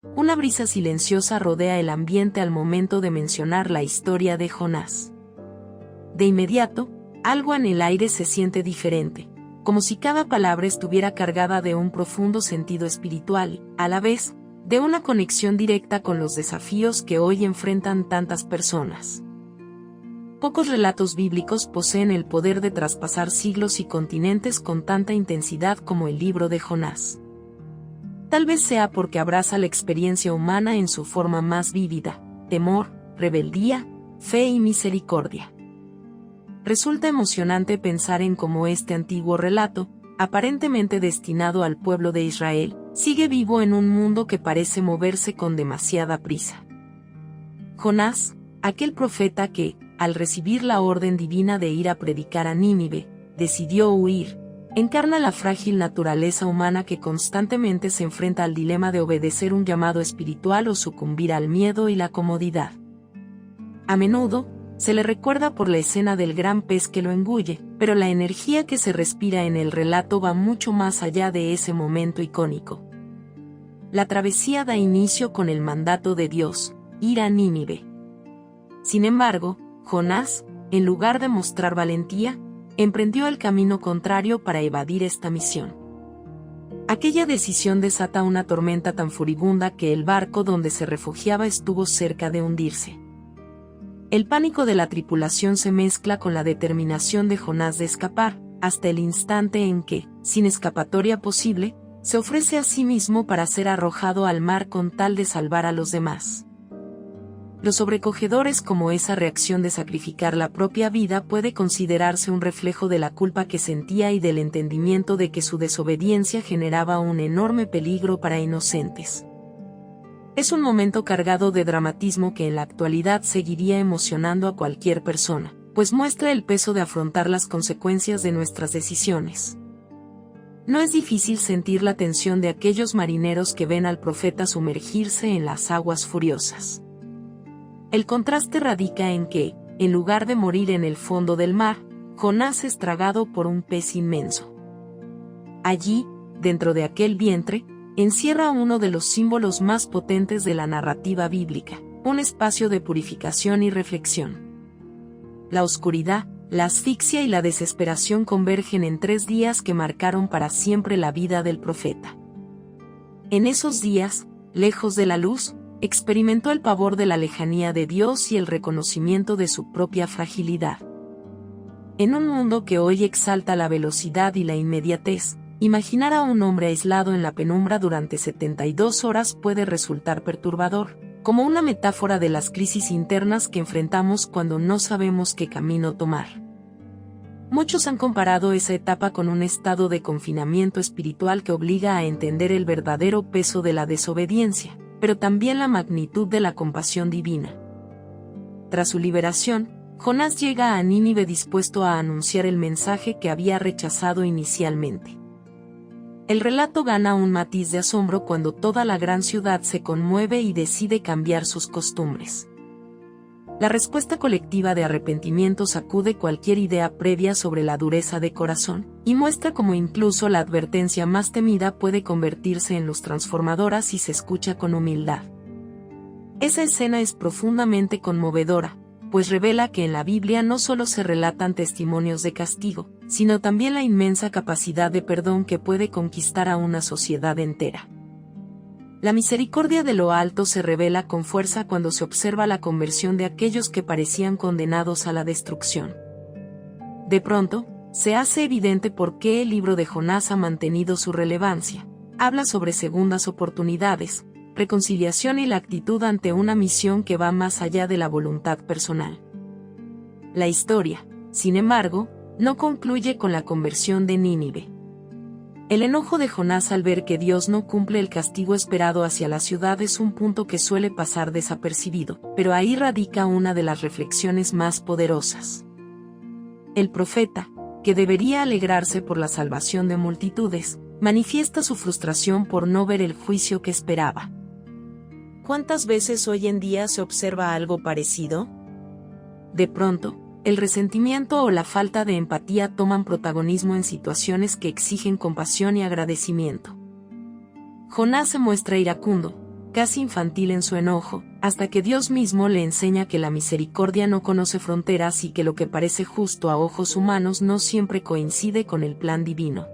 Una brisa silenciosa rodea el ambiente al momento de mencionar la historia de Jonás. De inmediato, algo en el aire se siente diferente, como si cada palabra estuviera cargada de un profundo sentido espiritual, a la vez, de una conexión directa con los desafíos que hoy enfrentan tantas personas. Pocos relatos bíblicos poseen el poder de traspasar siglos y continentes con tanta intensidad como el libro de Jonás. Tal vez sea porque abraza la experiencia humana en su forma más vívida: temor, rebeldía, fe y misericordia. Resulta emocionante pensar en cómo este antiguo relato, aparentemente destinado al pueblo de Israel, sigue vivo en un mundo que parece moverse con demasiada prisa. Jonás, aquel profeta que, al recibir la orden divina de ir a predicar a Nínive, decidió huir, encarna la frágil naturaleza humana que constantemente se enfrenta al dilema de obedecer un llamado espiritual o sucumbir al miedo y la comodidad. A menudo, se le recuerda por la escena del gran pez que lo engulle, pero la energía que se respira en el relato va mucho más allá de ese momento icónico. La travesía da inicio con el mandato de Dios: ir a Nínive. Sin embargo, Jonás, en lugar de mostrar valentía, emprendió el camino contrario para evadir esta misión. Aquella decisión desata una tormenta tan furibunda que el barco donde se refugiaba estuvo cerca de hundirse. El pánico de la tripulación se mezcla con la determinación de Jonás de escapar, hasta el instante en que, sin escapatoria posible, se ofrece a sí mismo para ser arrojado al mar con tal de salvar a los demás. Lo sobrecogedor es como esa reacción de sacrificar la propia vida puede considerarse un reflejo de la culpa que sentía y del entendimiento de que su desobediencia generaba un enorme peligro para inocentes. Es un momento cargado de dramatismo que en la actualidad seguiría emocionando a cualquier persona, pues muestra el peso de afrontar las consecuencias de nuestras decisiones. No es difícil sentir la tensión de aquellos marineros que ven al profeta sumergirse en las aguas furiosas. El contraste radica en que, en lugar de morir en el fondo del mar, Jonás es tragado por un pez inmenso. Allí, dentro de aquel vientre, encierra uno de los símbolos más potentes de la narrativa bíblica, un espacio de purificación y reflexión. La oscuridad, la asfixia y la desesperación convergen en 3 días que marcaron para siempre la vida del profeta. En esos días, lejos de la luz, experimentó el pavor de la lejanía de Dios y el reconocimiento de su propia fragilidad. En un mundo que hoy exalta la velocidad y la inmediatez, imaginar a un hombre aislado en la penumbra durante 72 horas puede resultar perturbador, como una metáfora de las crisis internas que enfrentamos cuando no sabemos qué camino tomar. Muchos han comparado esa etapa con un estado de confinamiento espiritual que obliga a entender el verdadero peso de la desobediencia, pero también la magnitud de la compasión divina. Tras su liberación, Jonás llega a Nínive dispuesto a anunciar el mensaje que había rechazado inicialmente. El relato gana un matiz de asombro cuando toda la gran ciudad se conmueve y decide cambiar sus costumbres. La respuesta colectiva de arrepentimiento sacude cualquier idea previa sobre la dureza de corazón, y muestra cómo incluso la advertencia más temida puede convertirse en luz transformadora si se escucha con humildad. Esa escena es profundamente conmovedora, pues revela que en la Biblia no solo se relatan testimonios de castigo, sino también la inmensa capacidad de perdón que puede conquistar a una sociedad entera. La misericordia de lo alto se revela con fuerza cuando se observa la conversión de aquellos que parecían condenados a la destrucción. De pronto, se hace evidente por qué el libro de Jonás ha mantenido su relevancia. Habla sobre segundas oportunidades, reconciliación y la actitud ante una misión que va más allá de la voluntad personal. La historia, sin embargo, no concluye con la conversión de Nínive. El enojo de Jonás al ver que Dios no cumple el castigo esperado hacia la ciudad es un punto que suele pasar desapercibido, pero ahí radica una de las reflexiones más poderosas. El profeta, que debería alegrarse por la salvación de multitudes, manifiesta su frustración por no ver el juicio que esperaba. ¿Cuántas veces hoy en día se observa algo parecido? De pronto, el resentimiento o la falta de empatía toman protagonismo en situaciones que exigen compasión y agradecimiento. Jonás se muestra iracundo, casi infantil en su enojo, hasta que Dios mismo le enseña que la misericordia no conoce fronteras y que lo que parece justo a ojos humanos no siempre coincide con el plan divino.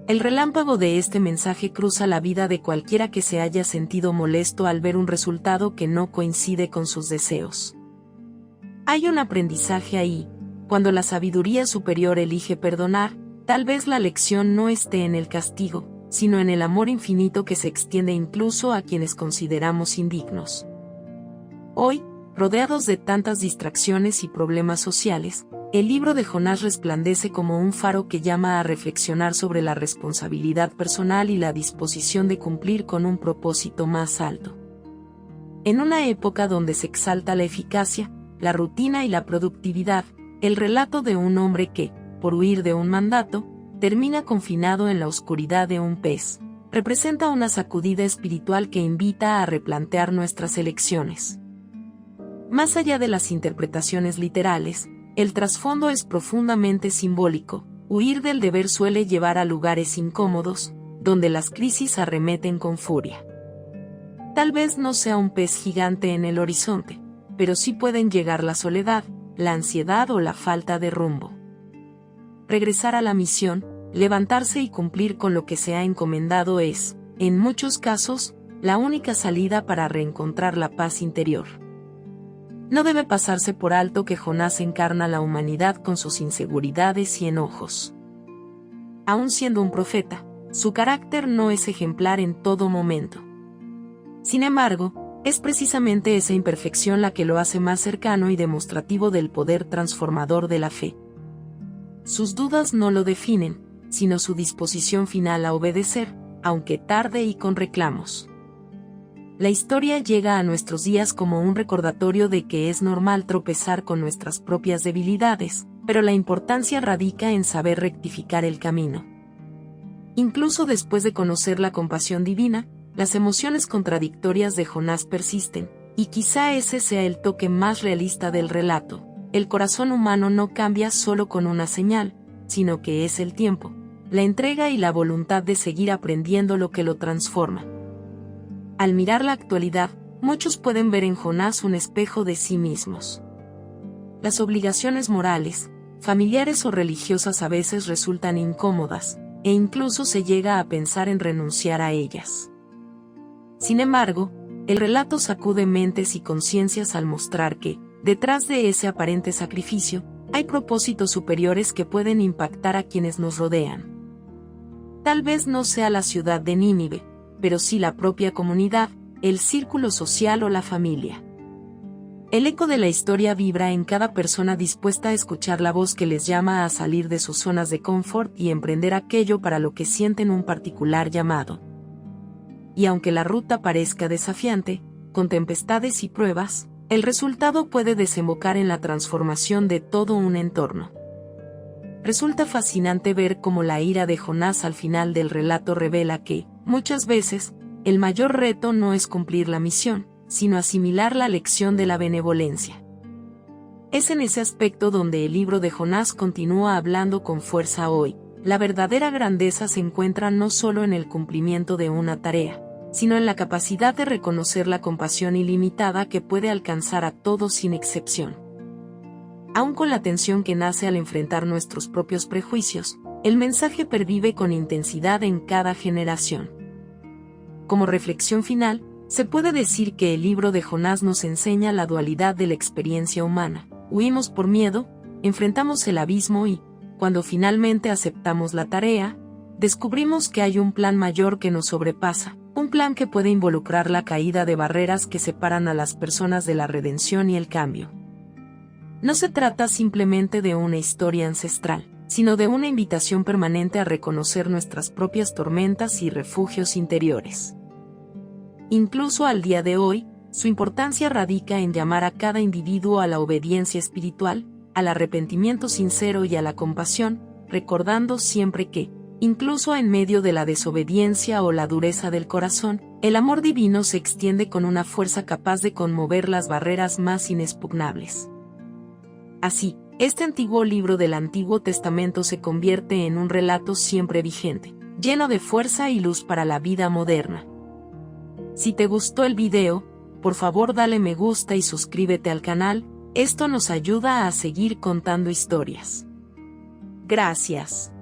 El relámpago de este mensaje cruza la vida de cualquiera que se haya sentido molesto al ver un resultado que no coincide con sus deseos. Hay un aprendizaje ahí. Cuando la sabiduría superior elige perdonar, tal vez la lección no esté en el castigo, sino en el amor infinito que se extiende incluso a quienes consideramos indignos. Hoy, rodeados de tantas distracciones y problemas sociales, el libro de Jonás resplandece como un faro que llama a reflexionar sobre la responsabilidad personal y la disposición de cumplir con un propósito más alto. En una época donde se exalta la eficacia, la rutina y la productividad, el relato de un hombre que, por huir de un mandato, termina confinado en la oscuridad de un pez, representa una sacudida espiritual que invita a replantear nuestras elecciones. Más allá de las interpretaciones literales, el trasfondo es profundamente simbólico. Huir del deber suele llevar a lugares incómodos, donde las crisis arremeten con furia. Tal vez no sea un pez gigante en el horizonte, pero sí pueden llegar la soledad, la ansiedad o la falta de rumbo. Regresar a la misión, levantarse y cumplir con lo que se ha encomendado es, en muchos casos, la única salida para reencontrar la paz interior. No debe pasarse por alto que Jonás encarna la humanidad con sus inseguridades y enojos. Aun siendo un profeta, su carácter no es ejemplar en todo momento. Sin embargo, es precisamente esa imperfección la que lo hace más cercano y demostrativo del poder transformador de la fe. Sus dudas no lo definen, sino su disposición final a obedecer, aunque tarde y con reclamos. La historia llega a nuestros días como un recordatorio de que es normal tropezar con nuestras propias debilidades, pero la importancia radica en saber rectificar el camino. Incluso después de conocer la compasión divina, las emociones contradictorias de Jonás persisten, y quizá ese sea el toque más realista del relato. El corazón humano no cambia solo con una señal, sino que es el tiempo, la entrega y la voluntad de seguir aprendiendo lo que lo transforma. Al mirar la actualidad, muchos pueden ver en Jonás un espejo de sí mismos. Las obligaciones morales, familiares o religiosas a veces resultan incómodas, e incluso se llega a pensar en renunciar a ellas. Sin embargo, el relato sacude mentes y conciencias al mostrar que, detrás de ese aparente sacrificio, hay propósitos superiores que pueden impactar a quienes nos rodean. Tal vez no sea la ciudad de Nínive, pero sí la propia comunidad, el círculo social o la familia. El eco de la historia vibra en cada persona dispuesta a escuchar la voz que les llama a salir de sus zonas de confort y emprender aquello para lo que sienten un particular llamado. Y aunque la ruta parezca desafiante, con tempestades y pruebas, el resultado puede desembocar en la transformación de todo un entorno. Resulta fascinante ver cómo la ira de Jonás al final del relato revela que, muchas veces, el mayor reto no es cumplir la misión, sino asimilar la lección de la benevolencia. Es en ese aspecto donde el libro de Jonás continúa hablando con fuerza hoy. La verdadera grandeza se encuentra no solo en el cumplimiento de una tarea, sino en la capacidad de reconocer la compasión ilimitada que puede alcanzar a todos sin excepción. Aun con la tensión que nace al enfrentar nuestros propios prejuicios, el mensaje pervive con intensidad en cada generación. Como reflexión final, se puede decir que el libro de Jonás nos enseña la dualidad de la experiencia humana. Huimos por miedo, enfrentamos el abismo y, cuando finalmente aceptamos la tarea, descubrimos que hay un plan mayor que nos sobrepasa, un plan que puede involucrar la caída de barreras que separan a las personas de la redención y el cambio. No se trata simplemente de una historia ancestral, sino de una invitación permanente a reconocer nuestras propias tormentas y refugios interiores. Incluso al día de hoy, su importancia radica en llamar a cada individuo a la obediencia espiritual, al arrepentimiento sincero y a la compasión, recordando siempre que, incluso en medio de la desobediencia o la dureza del corazón, el amor divino se extiende con una fuerza capaz de conmover las barreras más inexpugnables. Así, este antiguo libro del Antiguo Testamento se convierte en un relato siempre vigente, lleno de fuerza y luz para la vida moderna. Si te gustó el video, por favor dale me gusta y suscríbete al canal, esto nos ayuda a seguir contando historias. Gracias.